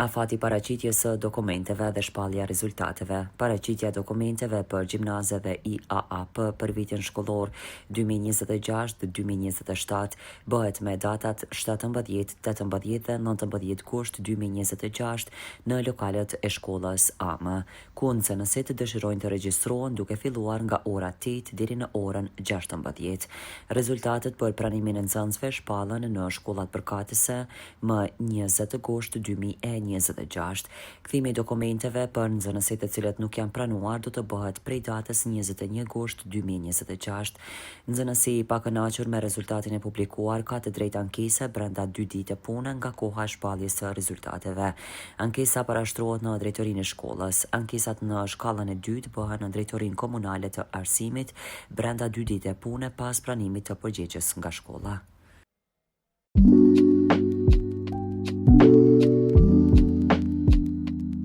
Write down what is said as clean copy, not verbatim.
Afati paraqitjes së dokumenteve dhe shpallja rezultateve. Paraqitja e dokumenteve për gjimnaze dhe IAAP për vitin shkollor 2026-2027 bëhet me datat 17, 18 dhe 19 gusht 2026 në lokalet e shkollës AM, ku nxënësit dëshirojnë të regjistrohen duke filluar nga ora 8 deri në orën 16. Rezultatet për pranimin e nxënësve shpallen në shkollat përkatëse më 20 gusht 2026. Kthimi i dokumenteve për nxënësit të cilët nuk janë pranuar do të bëhet prej datës 21 gusht 2026. Nxënësi i pakënaqur me rezultatin e publikuar ka të drejtë ankese brenda 2 ditë pune nga koha e shpalljes së rezultateve. Ankesa parashtrohet në drejtorinë e shkollës. Ankesat në shkallën e dytë bëhen në drejtorinë komunale të arsimit brenda 2 ditë pune pas pranimit të përgjegjës nga shkolla.